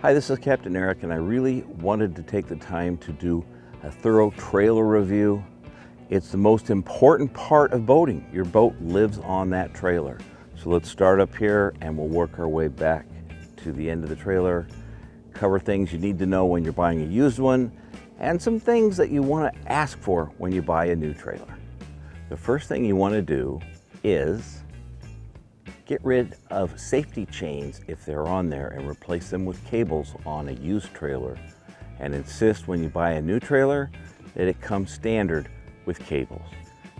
Hi, this is Captain Eric, and I really wanted to take the time to do a thorough trailer review. It's the most important part of boating. Your boat lives on that trailer. So let's start up here and we'll work our way back to the end of the trailer, cover things you need to know when you're buying a used one, and some things that you want to ask for when you buy a new trailer. The first thing you want to do is get rid of safety chains if they're on there and replace them with cables on a used trailer, and insist when you buy a new trailer that it comes standard with cables.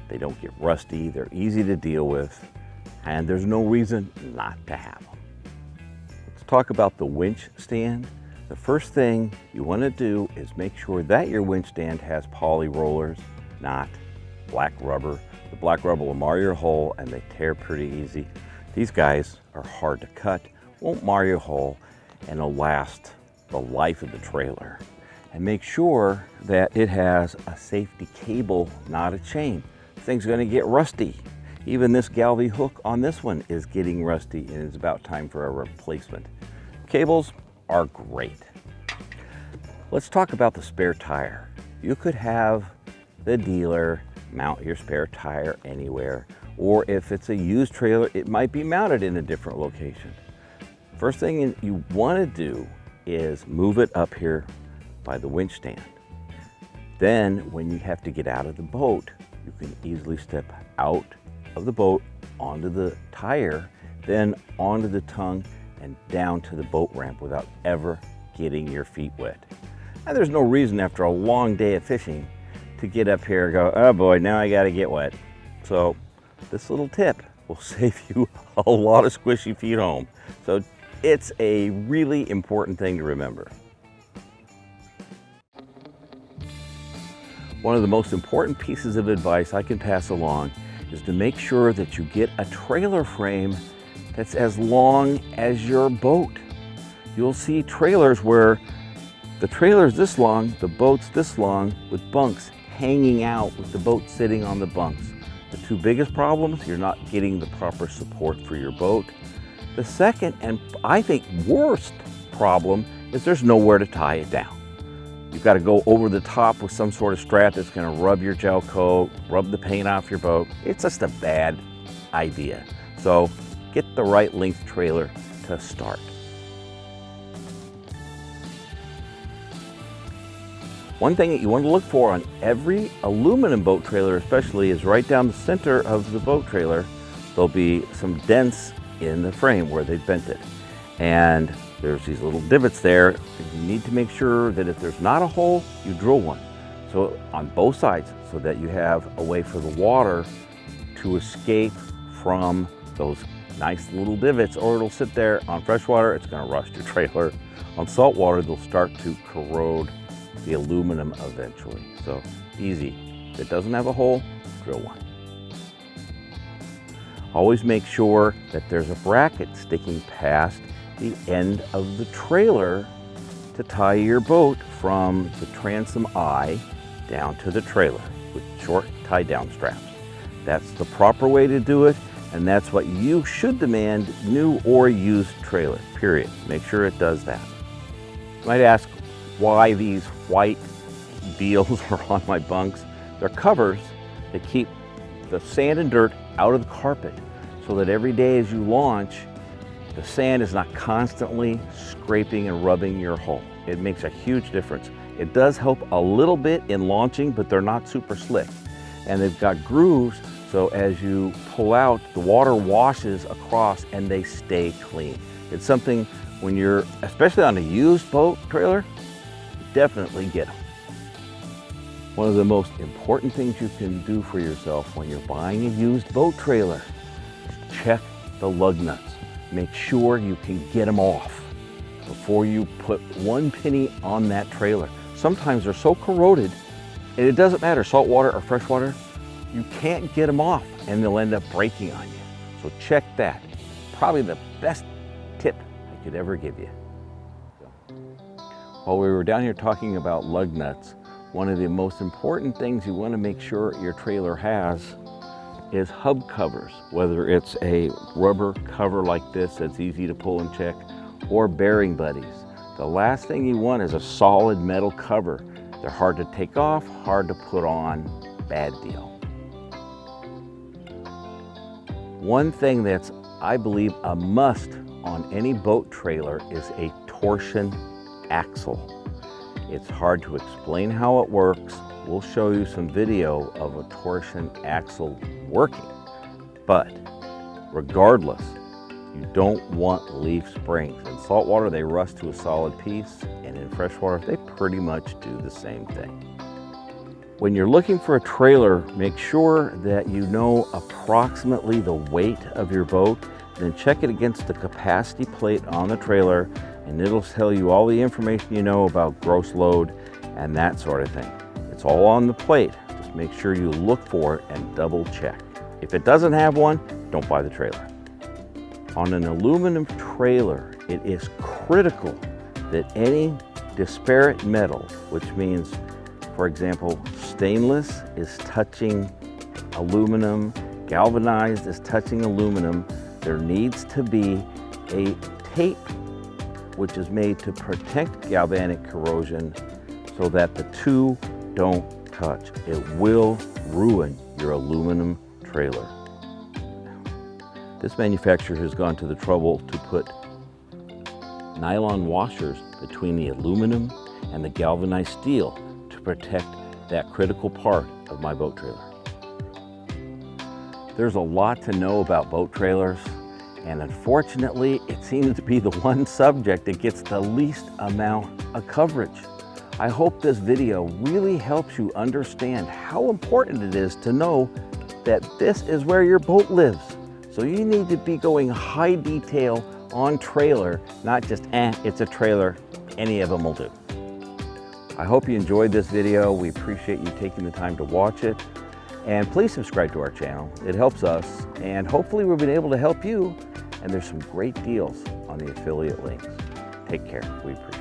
They don't get rusty, they're easy to deal with, and there's no reason not to have them. Let's talk about the winch stand. The first thing you want to do is make sure that your winch stand has poly rollers, not black rubber. The black rubber will mar your hull and they tear pretty easy. These guys are hard to cut, won't mar your hull, and will last the life of the trailer. And make sure that it has a safety cable, not a chain. This thing's gonna get rusty. Even this galvy hook on this one is getting rusty, and it's about time for a replacement. Cables are great. Let's talk about the spare tire. You could have the dealer mount your spare tire anywhere, or if it's a used trailer, it might be mounted in a different location. First thing you want to do is move it up here by the winch stand. Then when you have to get out of the boat, you can easily step out of the boat onto the tire, then onto the tongue and down to the boat ramp without ever getting your feet wet. And there's no reason after a long day of fishing to get up here and go, oh boy, now I gotta get wet. So this little tip will save you a lot of squishy feet home. So it's a really important thing to remember. One of the most important pieces of advice I can pass along is to make sure that you get a trailer frame that's as long as your boat. You'll see trailers where the trailer's this long, the boat's this long, with bunks hanging out with the boat sitting on the bunks. The two biggest problems, you're not getting the proper support for your boat. The second, and I think worst problem, is there's nowhere to tie it down. You've got to go over the top with some sort of strap that's going to rub your gel coat, rub the paint off your boat. It's just a bad idea. So get the right length trailer to start. One thing that you want to look for on every aluminum boat trailer especially is right down the center of the boat trailer, there'll be some dents in the frame where they bent it. And there's these little divots there. You need to make sure that if there's not a hole, you drill one. So on both sides, so that you have a way for the water to escape from those nice little divots, or it'll sit there. On freshwater, it's gonna rust your trailer. On saltwater, they'll start to corrode the aluminum eventually. So easy. If it doesn't have a hole, drill one. Always make sure that there's a bracket sticking past the end of the trailer to tie your boat from the transom eye down to the trailer with short tie-down straps. That's the proper way to do it, and that's what you should demand new or used trailer, period. Make sure it does that. You might ask why these white deals are on my bunks. They're covers that keep the sand and dirt out of the carpet, so that every day as you launch, the sand is not constantly scraping and rubbing your hull. It makes a huge difference. It does help a little bit in launching, but they're not super slick. And they've got grooves, so as you pull out, the water washes across and they stay clean. It's something when you're, especially on a used boat trailer, definitely get them. One of the most important things you can do for yourself when you're buying a used boat trailer is check the lug nuts. Make sure you can get them off before you put one penny on that trailer. Sometimes they're so corroded, and it doesn't matter, saltwater or freshwater, you can't get them off and they'll end up breaking on you. So check that. Probably the best tip I could ever give you. While we were down here talking about lug nuts, one of the most important things you want to make sure your trailer has is hub covers, whether it's a rubber cover like this that's easy to pull and check, or bearing buddies. The last thing you want is a solid metal cover. They're hard to take off, hard to put on, bad deal. One thing that's, I believe, a must on any boat trailer is a torsion axle. It's hard to explain how it works. We'll show you some video of a torsion axle working, but regardless, you don't want leaf springs. In saltwater, they rust to a solid piece, and in freshwater, they pretty much do the same thing. When you're looking for a trailer, make sure that you know approximately the weight of your boat, then check it against the capacity plate on the trailer, and it'll tell you all the information you know about gross load and that sort of thing. It's all on the plate. Just make sure you look for it and double check. If it doesn't have one, don't buy the trailer. On an aluminum trailer, it is critical that any disparate metal, which means, for example, stainless is touching aluminum, galvanized is touching aluminum, there needs to be a tape which is made to protect galvanic corrosion so that the two don't touch. It will ruin your aluminum trailer. This manufacturer has gone to the trouble to put nylon washers between the aluminum and the galvanized steel to protect that critical part of my boat trailer. There's a lot to know about boat trailers, and unfortunately, it seems to be the one subject that gets the least amount of coverage. I hope this video really helps you understand how important it is to know that this is where your boat lives. So you need to be going high detail on trailer, not just, it's a trailer, any of them will do. I hope you enjoyed this video. We appreciate you taking the time to watch it. And please subscribe to our channel. It helps us, and hopefully we've been able to help you. And there's some great deals on the affiliate links. Take care. We appreciate it.